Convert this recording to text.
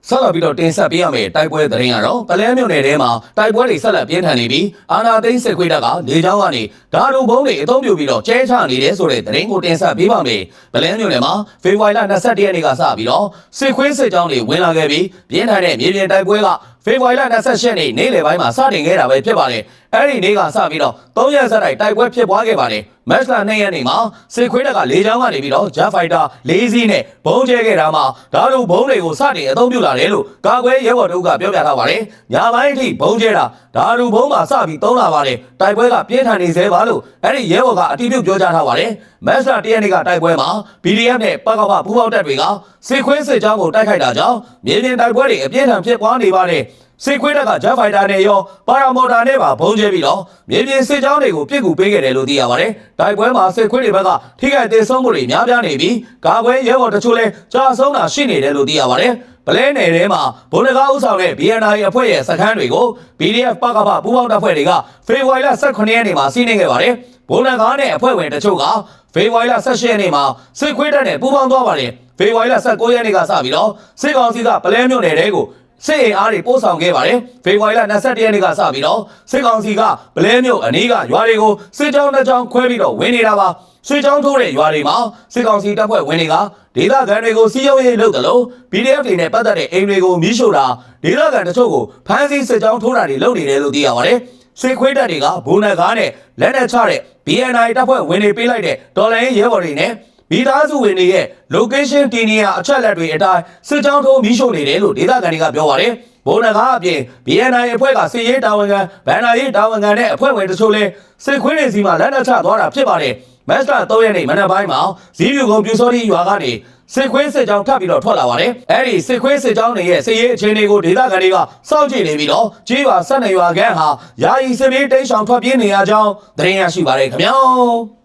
ဆက်လက်ပြီးတော့တင်ဆက်ပေးရမယ့်တိုက်ပွဲသတင်းကတော့ပလဲမြို့နယ်ထဲမှာတိုက်ပွဲတွေဆက်လက်ပြင်းထန်နေပြီးအာနာသိန်းစစ်ခွေးတပ်ကလေကြောင်းကနေဓာတ်ဘုံတွေအသုံးပြုပြီးတော့ကျဲချနေတဲ့ဆိုတဲ့သတင်းကိုတင်ဆက်ပေးပါမယ်။ပလဲမြို့နယ်မှာဖေဖော်ဝါရီလ22ရက်နေ့ကစပြီးတော့စစ်ခွေးစစ်ကြောင်းတွေဝင်လာခဲ့ပြီးပြင်းထန်တဲ့မြေပြင်တိုက်ပွဲကဖေဖော်ဝါရီလ28ရက်နေ့နေ့လယ်ပိုင်းမှာစတင်ခဲ့တာပဲဖြစ်ပါတယ်။အဲ့ဒီနေ့ကစပြီးတော့3ရက်ဆက်တိုက်ပွဲဖြစ်ပွားခဲ့ပါတယ်။မတ်လ2ရက်နေ့မှာစစ်ခွေးတပ်ကလေကြောင်းကနေပြီးတော့ဂျက်ဖိုက်တာ4စီးနဲ့ဘုံကျဲခဲ့တာမှာဓာတ်ဘုံတွေကိုစတင်အသုံးပြုလာတယ်လို့ကာကွယ်ရဲဘော်တို့ကပြောပြထားပါတယ်။ညပိုင်းအထိဘုံကျဲတာဓာတ်ဘုံမှာစပြီးသုံးလာပါတယ်။တိုက်ပွဲကပြင်းထန်နေသေးပါလို့အဲ့ဒီရဲဘော်ကအတည်ပြုပြောကြားထားပါတယ်။မတ်လ1ရက်နေ့ကတိုက်ပွဲမှာ PDF နဲ့ပကပပူးပေါင်းတပ်တွေကစစ်ခွေးစစ်ကြောင်းကိုတိုက်ခိုက်တာကြောင့်မြေပြင်တိုက်ပွဲတွေအပြင်းထန်ဖြစ်ပွားနေပါတယ်။စစ်ခွေးတပ်ကဂျက်ဖိုက်တာနဲ့ရောပါရာမော်တာနဲ့ပါဘုံကျဲပြီးတော့မြေပြင်စစ်ကြောင်းတွေကိုပြစ်ကူပေးခဲ့တယ်လို့သိရပါတယ်။တိုက်ပွဲမှာစစ်ခွေးတွေဘက်ကထိခိုက်ဒေဆုံးမှုတွေများပြားနေပြီးကာကွယ်ရဲဘော်တချို့လည်းကြာဆုံးတာရှိနေတယ်လို့သိရပါတယ်။ပလဲနယ်ထဲမှာဗိုလ်နဂါဦးဆောင်တဲ့ BNI အဖွဲ့ရဲ့စခန်းတွေကို PDF ပကပပူးပေါင်းတပ်ဖွဲ့တွေကဖေဖော်ဝါရီလ18ရက်နေ့မှာစီးနင်းခဲ့ပါတယ်။ဗိုလ်နဂါနဲ့အဖွဲ့ဝင်တချို့ကဖေဖော်ဝါရီလ18ရက်နေ့မှာစစ်ခွေးတပ်နဲ့ပူးပေါင်းသွားပါတယ်။ဖေဖော်ဝါရီလ19ရက်နေ့ကစပြီးတော့စစ်ကောင်စီကပလဲမြို့နယ်တွေကိုစစ်အင်အားတွေပို့ဆောင်ခဲ့ပါတယ်ဖေဖော်ဝါရီလ22ရက်နေ့ကစပြီးတော့စစ်ကောင်စီကပလဲမြို့အနီးကရွာတွေကိုစစ်ကြောင်းတစ်ကြောင်းခွဲပြီးတော့ဝင်နေတာပါစစ်ကြောင်းထိုးတဲ့ရွာတွေမှာစစ်ကောင်စီတပ်ဖွဲ့ဝင်တွေကဒေသခံတွေကိုစီးရုံးရေးလုပ်တယ်လို့ PDF တွေနဲ့ပတ်သက်တဲ့အိမ်တွေကိုမီးရှို့တာဒေသခံတချို့ကိုဖမ်းဆီးစစ်ကြောင်းထိုးတာတွေလုပ်နေတယ်လို့သိရပါတယ်စစ်ခွေးတပ်တွေကဘုံနဂါနဲ့လက်နက်ချတဲ့ BNI တပ်ဖွဲ့ဝင်တွေပေးလိုက်တဲ့ဒေါ်လာရဲဘော်တွေနဲ့မိသားစုဝင်တွေရဲ့ location တင်နေရအချက်လက်တွေအတိုင်းစစ်ကြောင်းထိုးမီးရှို့နေတယ်လို့ဒေသခံတွေကပြောပါတယ်။ဘုံနဂါအပြင် BNI အဖွဲ့ကစစ်ရေးတာဝန်ခံဗန်နာရေးတာဝန်ခံနဲ့အဖွဲ့ဝင်တချို့လည်းစစ်ခွေးတွေစီမှာလက်နက်ချသွားတာဖြစ်ပါတယ်။မတ်လ3ရက်နေ့မနက်ပိုင်းမှာဇီးပြူကုန်းပြူစောတိရွာကနေစစ်ခွေးစစ်ကြောင်းထပ်ပြီးတော့ထွက်လာပါတယ်။အဲ့ဒီစစ်ခွေးစစ်ကြောင်းတွေရဲ့စစ်ရေးအခြေအနေကိုဒေသခံတွေကစောင့်ကြည့်နေပြီးတော့ကြေးရွာ12ရွာခန့်ဟာယာယီစစ်ပြေးတိမ်းရှောင်ထွက်ပြေးနေရကြောင်းသတင်းရရှိပါတယ်ခင်ဗျာ။